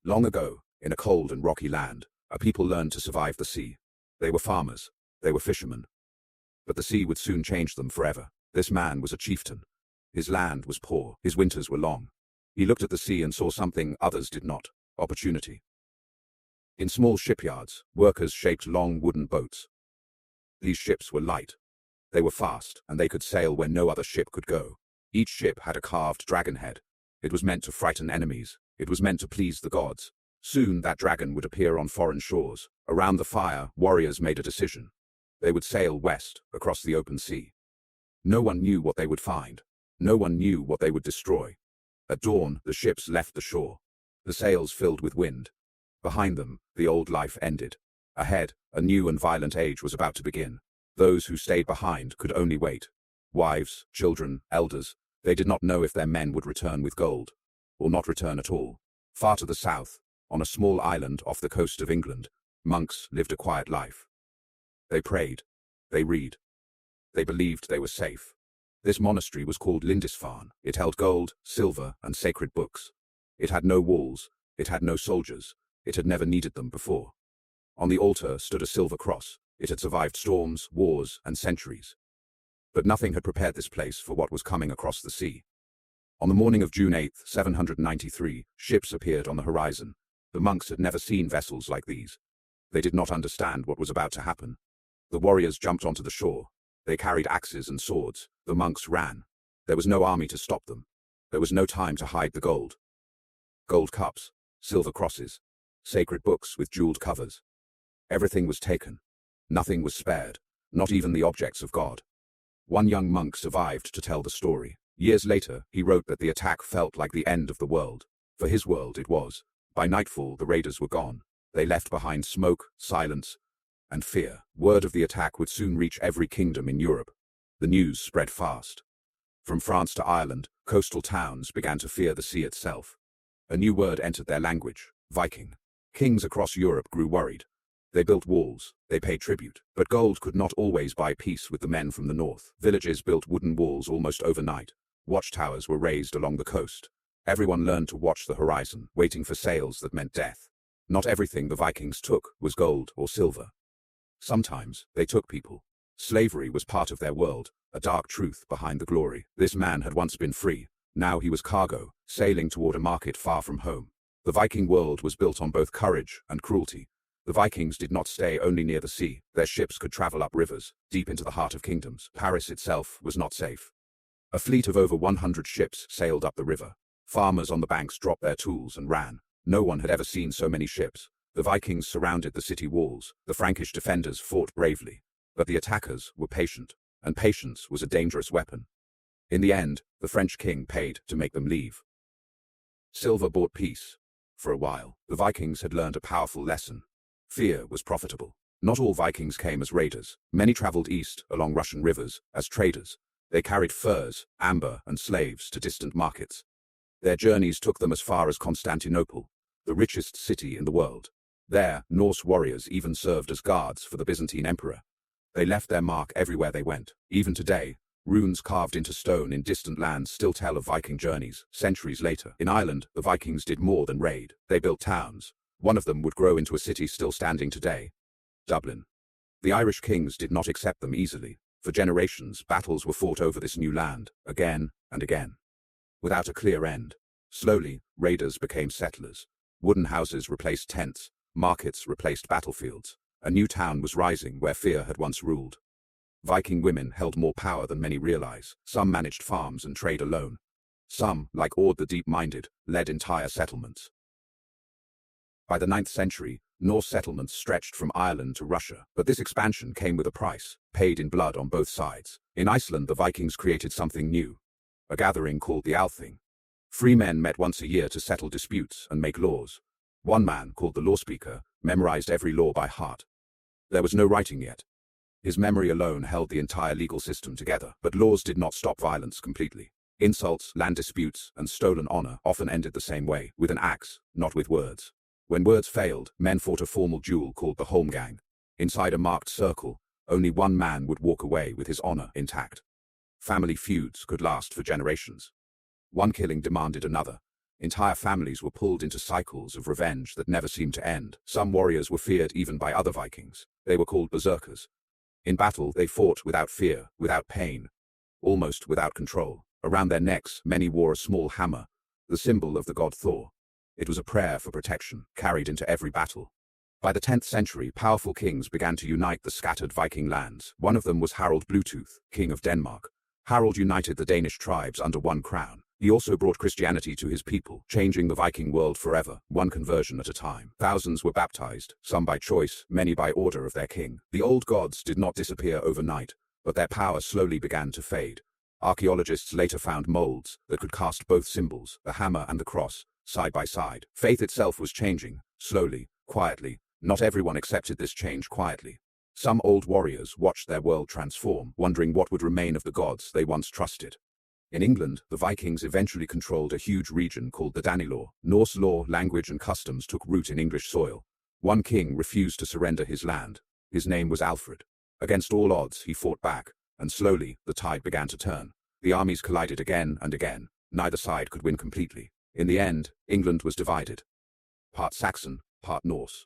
Long ago, in a cold and rocky land, a people learned to survive the sea. They were farmers. They were fishermen. But the sea would soon change them forever. This man was a chieftain. His land was poor. His winters were long. He looked at the sea and saw something others did not: opportunity. In small shipyards, workers shaped long wooden boats. These ships were light. They were fast, and they could sail where no other ship could go. Each ship had a carved dragon head. It was meant to frighten enemies. It was meant to please the gods. Soon that dragon would appear on foreign shores. Around the fire, warriors made a decision. They would sail west, across the open sea. No one knew what they would find. No one knew what they would destroy. At dawn, the ships left the shore. The sails filled with wind. Behind them, the old life ended. Ahead, a new and violent age was about to begin. Those who stayed behind could only wait. Wives, children, elders, they did not know if their men would return with gold, or not return at all. Far to the south, on a small island off the coast of England, monks lived a quiet life. They prayed. They read. They believed they were safe. This monastery was called Lindisfarne. It held gold, silver, and sacred books. It had no walls. It had no soldiers. It had never needed them before. On the altar stood a silver cross. It had survived storms, wars, and centuries. But nothing had prepared this place for what was coming across the sea. On the morning of June 8, 793, ships appeared on the horizon. The monks had never seen vessels like these. They did not understand what was about to happen. The warriors jumped onto the shore. They carried axes and swords. The monks ran. There was no army to stop them. There was no time to hide the gold. Gold cups, silver crosses, sacred books with jeweled covers. Everything was taken. Nothing was spared, not even the objects of God. One young monk survived to tell the story. Years later, he wrote that the attack felt like the end of the world. For his world, it was. By nightfall, the raiders were gone. They left behind smoke, silence, and fear. Word of the attack would soon reach every kingdom in Europe. The news spread fast. From France to Ireland, coastal towns began to fear the sea itself. A new word entered their language: Viking. Kings across Europe grew worried. They built walls, they paid tribute. But gold could not always buy peace with the men from the north. Villages built wooden walls almost overnight. Watchtowers were raised along the coast. Everyone learned to watch the horizon, waiting for sails that meant death. Not everything the Vikings took was gold or silver. Sometimes they took people. Slavery was part of their world, a dark truth behind the glory. This man had once been free. Now he was cargo, sailing toward a market far from home. The Viking world was built on both courage and cruelty. The Vikings did not stay only near the sea. Their ships could travel up rivers, deep into the heart of kingdoms. Paris itself was not safe. A fleet of over 100 ships sailed up the river. Farmers on the banks dropped their tools and ran. No one had ever seen so many ships. The Vikings surrounded the city walls. The Frankish defenders fought bravely. But the attackers were patient, and patience was a dangerous weapon. In the end, the French king paid to make them leave. Silver bought peace. For a while, the Vikings had learned a powerful lesson. Fear was profitable. Not all Vikings came as raiders. Many traveled east along Russian rivers as traders. They carried furs, amber, and slaves to distant markets. Their journeys took them as far as Constantinople, the richest city in the world. There, Norse warriors even served as guards for the Byzantine emperor. They left their mark everywhere they went. Even today, runes carved into stone in distant lands still tell of Viking journeys. Centuries later, in Ireland, the Vikings did more than raid. They built towns. One of them would grow into a city still standing today: Dublin. The Irish kings did not accept them easily. For generations, battles were fought over this new land, again and again, without a clear end. Slowly, raiders became settlers. Wooden houses replaced tents. Markets replaced battlefields. A new town was rising where fear had once ruled. Viking women held more power than many realize. Some managed farms and trade alone. Some, like Ord the Deep-Minded, led entire settlements. By the 9th century, Norse settlements stretched from Ireland to Russia, but this expansion came with a price, paid in blood on both sides. In Iceland, the Vikings created something new, a gathering called the Althing. Free men met once a year to settle disputes and make laws. One man, called the law speaker, memorized every law by heart. There was no writing yet. His memory alone held the entire legal system together, but laws did not stop violence completely. Insults, land disputes, and stolen honor often ended the same way, with an axe, not with words. When words failed, men fought a formal duel called the holmgang. Inside a marked circle, only one man would walk away with his honor intact. Family feuds could last for generations. One killing demanded another. Entire families were pulled into cycles of revenge that never seemed to end. Some warriors were feared even by other Vikings. They were called berserkers. In battle, they fought without fear, without pain, almost without control. Around their necks, many wore a small hammer, the symbol of the god Thor. It was a prayer for protection, carried into every battle. By the 10th century, powerful kings began to unite the scattered Viking lands. One of them was Harald Bluetooth, king of Denmark. Harald united the Danish tribes under one crown. He also brought Christianity to his people, changing the Viking world forever, one conversion at a time. Thousands were baptized, some by choice, many by order of their king. The old gods did not disappear overnight, but their power slowly began to fade. Archaeologists later found molds that could cast both symbols, the hammer and the cross, side by side. Faith itself was changing, slowly, quietly. Not everyone accepted this change quietly. Some old warriors watched their world transform, wondering what would remain of the gods they once trusted. In England, the Vikings eventually controlled a huge region called the Danelaw. Norse law, language and customs took root in English soil. One king refused to surrender his land. His name was Alfred. Against all odds, he fought back, and slowly, the tide began to turn. The armies collided again and again. Neither side could win completely. In the end, England was divided. Part Saxon, part Norse.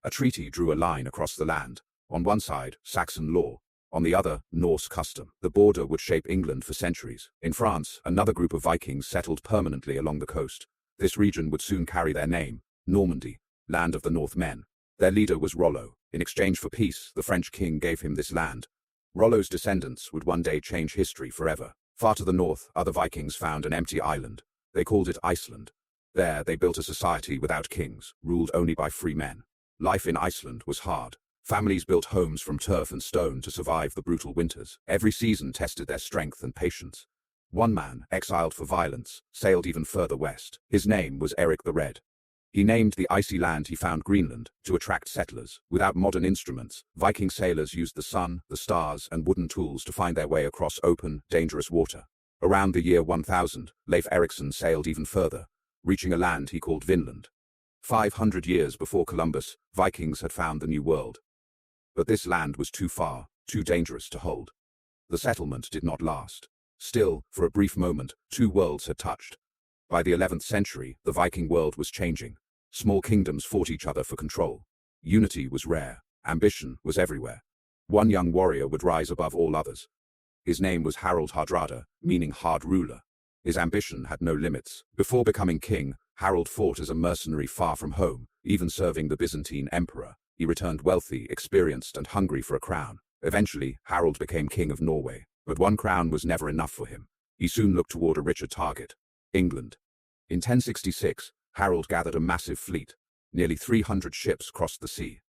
A treaty drew a line across the land. On one side, Saxon law. On the other, Norse custom. The border would shape England for centuries. In France, another group of Vikings settled permanently along the coast. This region would soon carry their name, Normandy, land of the Northmen. Their leader was Rollo. In exchange for peace, the French king gave him this land. Rollo's descendants would one day change history forever. Far to the north, other Vikings found an empty island. They called it Iceland. There, they built a society without kings, ruled only by free men. Life in Iceland was hard. Families built homes from turf and stone to survive the brutal winters. Every season tested their strength and patience. One man, exiled for violence, sailed even further west. His name was Eric the Red. He named the icy land he found Greenland to attract settlers. Without modern instruments, Viking sailors used the sun, the stars, and wooden tools to find their way across open, dangerous water. Around the year 1000, Leif Erikson sailed even further, reaching a land he called Vinland. 500 years before Columbus, Vikings had found the New World. But this land was too far, too dangerous to hold. The settlement did not last. Still, for a brief moment, two worlds had touched. By the 11th century, the Viking world was changing. Small kingdoms fought each other for control. Unity was rare. Ambition was everywhere. One young warrior would rise above all others. His name was Harald Hardrada, meaning hard ruler. His ambition had no limits. Before becoming king, Harald fought as a mercenary far from home, even serving the Byzantine emperor. He returned wealthy, experienced, and hungry for a crown. Eventually, Harald became king of Norway. But one crown was never enough for him. He soon looked toward a richer target: England. In 1066, Harald gathered a massive fleet. Nearly 300 ships crossed the sea.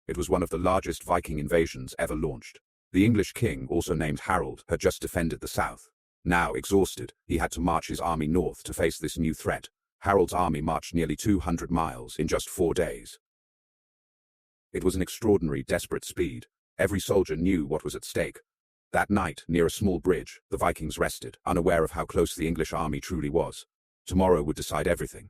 It was one of the largest Viking invasions ever launched. The English king, also named Harold, had just defended the south. Now, exhausted, he had to march his army north to face this new threat. Harold's army marched nearly 200 miles in just 4 days. It was an extraordinary, desperate speed. Every soldier knew what was at stake. That night, near a small bridge, the Vikings rested, unaware of how close the English army truly was. Tomorrow would decide everything.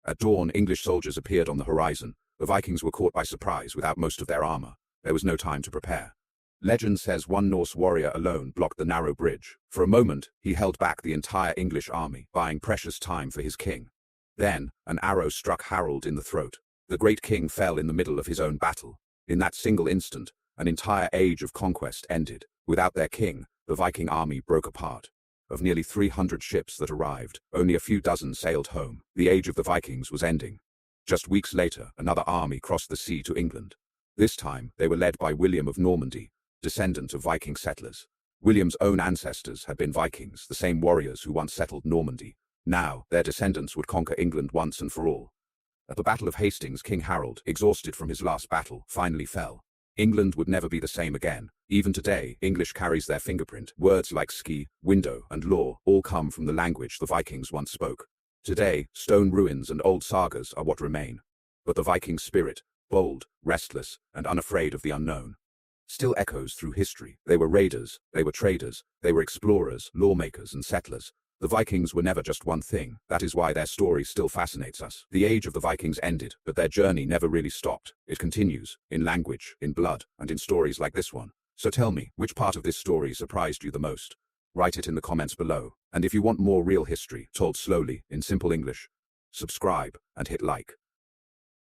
At dawn, English soldiers appeared on the horizon. The Vikings were caught by surprise without most of their armor. There was no time to prepare. Legend says one Norse warrior alone blocked the narrow bridge. For a moment, he held back the entire English army, buying precious time for his king. Then, an arrow struck Harold in the throat. The great king fell in the middle of his own battle. In that single instant, an entire age of conquest ended. Without their king, the Viking army broke apart. Of nearly 300 ships that arrived, only a few dozen sailed home. The age of the Vikings was ending. Just weeks later, another army crossed the sea to England. This time, they were led by William of Normandy, descendant of Viking settlers. William's own ancestors had been Vikings, the same warriors who once settled Normandy. Now, their descendants would conquer England once and for all. At the Battle of Hastings, King Harold, exhausted from his last battle, finally fell. England would never be the same again. Even today, English carries their fingerprint. Words like ski, window, and law all come from the language the Vikings once spoke. Today, stone ruins and old sagas are what remain. But the Viking spirit, bold, restless, and unafraid of the unknown, still echoes through history. They were raiders, they were traders, they were explorers, lawmakers, and settlers. The Vikings were never just one thing. That is why their story still fascinates us. The age of the Vikings ended, but their journey never really stopped. It continues, in language, in blood, and in stories like this one. So tell me, which part of this story surprised you the most? Write it in the comments below. And if you want more real history, told slowly, in simple English, subscribe, and hit like.